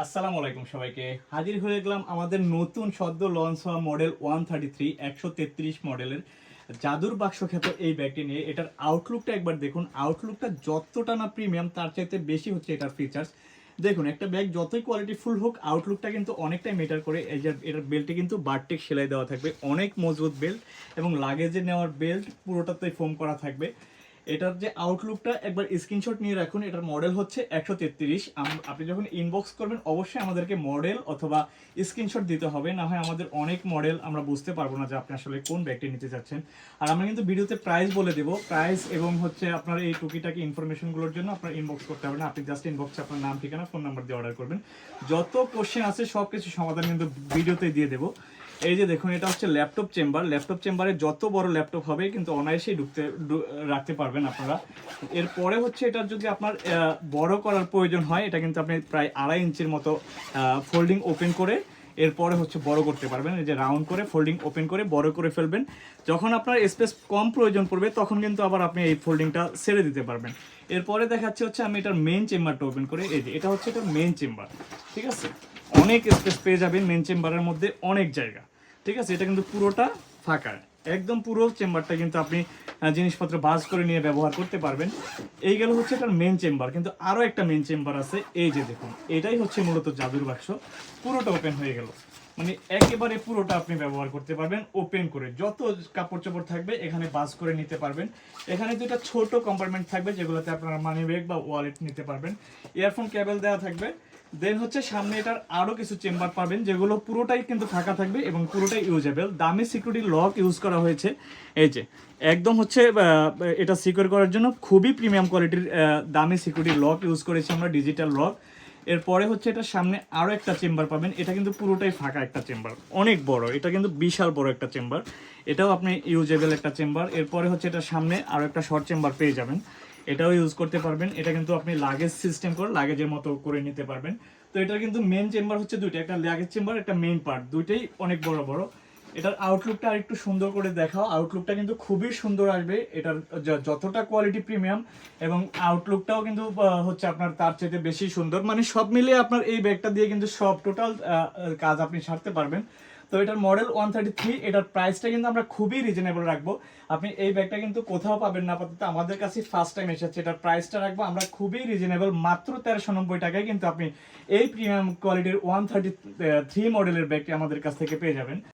আসসালামু আলাইকুম সবাইকে। হাজির হয়ে গেলাম আমাদের নতুন সদ্য লঞ্চ হওয়া মডেল 133 133 মডেলের জাদুর বাক্স খ্যাত এই ব্যাগটি নিয়ে। এটার আউটলুকটা একবার দেখুন। আউটলুকটা যতটা না প্রিমিয়াম তার চাইতে বেশি হচ্ছে এটার ফিচার্স। দেখুন, একটা ব্যাগ যতই কোয়ালিটি ফুল হোক, আউটলুকটা কিন্তু অনেকটাই মেটার করে। এই যে এটার বেল্টে কিন্তু বারটেক সেলাই দেওয়া থাকবে, অনেক মজবুত বেল্ট, এবং লাগেজে নেওয়ার বেল্ট পুরোটাতেই ফোম করা থাকবে। এটার যে আউটলুকটা একবার স্ক্রিনশট নিয়ে রাখুন। এটার মডেল হচ্ছে 133। আপনি যখন ইনবক্স করবেন অবশ্যই আমাদেরকে মডেল অথবা স্ক্রিনশট দিতে হবে, না হয় আমাদের অনেক মডেল আমরা বুঝতে পারবো না যে আপনি আসলে কোন ব্যাগটি নিতে চাচ্ছেন। আর আমরা কিন্তু ভিডিওতে প্রাইস বলে দেবো, প্রাইস এবং হচ্ছে আপনার এই টুকিটাকি ইনফরমেশনগুলোর জন্য আপনার ইনবক্স করতে হবে না। আপনি জাস্ট ইনবক্সে আপনার নাম, ঠিকানা, ফোন নাম্বার দিয়ে অর্ডার করবেন। যত কোশ্চেন আছে সব কিছু সমাধান কিন্তু ভিডিওতে দিয়ে দেবো। এই যে দেখুন, এটা হচ্ছে ল্যাপটপ চেম্বার। ল্যাপটপ চেম্বারে যত বড় ল্যাপটপ হবে কিন্তু অনায়াসেই রাখতে পারবেন আপনারা। এরপরে হচ্ছে এটা যদি আপনার বড় করার প্রয়োজন হয়, এটা কিন্তু আপনি প্রায় 2.5 ইঞ্চির মতো ফোল্ডিং ওপেন করে এরপরে হচ্ছে বড় করতে পারবেন। এই যে রাউন্ড করে ফোল্ডিং ওপেন করে বড় করে ফেলবেন। যখন আপনার স্পেস কম প্রয়োজন পড়বে তখন কিন্তু আবার আপনি এই ফোল্ডিংটা ছেড়ে দিতে পারবেন। এরপরে দেখাচ্ছে হচ্ছে আমি এটার মেইন চেম্বারটা ওপেন করে, এই যে এটা হচ্ছে এটার মেইন চেম্বার। ঠিক আছে, অনেক স্পেস পেয়ে যাবেন মেইন চেম্বারের মধ্যে, অনেক জায়গা। ঠিক আছে, এটা কিন্তু পুরোটা ফাঁকা, একদম পুরো চেম্বারটা কিন্তু আপনি জিনিসপত্র বাস করে নিয়ে ব্যবহার করতে পারবেন। এই গেল হচ্ছে এটার মেইন চেম্বার। কিন্তু আরও একটা মেইন চেম্বার আছে, এই যে দেখুন, এটাই হচ্ছে মূলত জাদুর বাক্স। পুরোটা ওপেন হয়ে গেল, মানে একেবারে পুরোটা আপনি ব্যবহার করতে পারবেন ওপেন করে। যত কাপড় চোপড় থাকবে এখানে বাস করে নিতে পারবেন। এখানে দুটা ছোট কম্পার্টমেন্ট থাকবে যেগুলোতে আপনারা মানি ব্যাগ বা ওয়ালেট নিতে পারবেন। ইয়ারফোন কেবল দেওয়া থাকবে। দেন হচ্ছে সামনে এটার আরও কিছু চেম্বার পাবেন যেগুলো পুরোটাই কিন্তু ফাঁকা থাকবে এবং পুরোটাই ইউজেবল। দামি সিকিউরিটি লক ইউজ করা হয়েছে। এই যে একদম হচ্ছে এটা সিকিউর করার জন্য খুবই প্রিমিয়াম কোয়ালিটির দামি সিকিউরিটি লক ইউজ করেছি আমরা, ডিজিটাল লক। এরপরে হচ্ছে এটার সামনে আরও একটা চেম্বার পাবেন। এটা কিন্তু পুরোটাই ফাঁকা একটা চেম্বার, অনেক বড়, এটা কিন্তু বিশাল বড় একটা চেম্বার। এটাও আপনি ইউজেবল একটা চেম্বার। এরপরে হচ্ছে এটার সামনে আরও একটা শর্ট চেম্বার পেয়ে যাবেন, এটাও ইউজ করতে পারবেন। এটা কিন্তু আপনি লাগেজ সিস্টেম করে লাগেজের মতো করে নিতে পারবেন। তো এটার কিন্তু মেন চেম্বার হচ্ছে দুইটা, একটা লাগেজ চেম্বার, একটা মেইন পার্ট, দুইটাই অনেক বড় বড়। এটার আউটলুকটা আরেকটু সুন্দর করে দেখাও। আউটলুকটা কিন্তু খুবই সুন্দর আসবে, এটার যতটা কোয়ালিটি প্রিমিয়াম এবং আউটলুকটাও কিন্তু হচ্ছে আপনার তার চাইতে বেশি সুন্দর। মানে সব মিলিয়ে আপনার এই ব্যাগটা দিয়ে কিন্তু সব টোটাল কাজ আপনি সারতে পারবেন। তো এটার মডেল 133, এটার প্রাইসটা কিন্তু আমরা খুবই রিজনেবল রাখবো। আপনি এই ব্যাগটা কিন্তু কোথাও পাবেন না আপাতত, আমাদের কাছে ফার্স্ট টাইম এসেছে। এটার প্রাইসটা রাখবো আমরা খুবই রিজনেবল, মাত্র 1390 টাকায় কিন্তু আপনি এই প্রিমিয়াম কোয়ালিটির 133 মডেলের ব্যাগটি আমাদের কাছ থেকে পেয়ে যাবেন।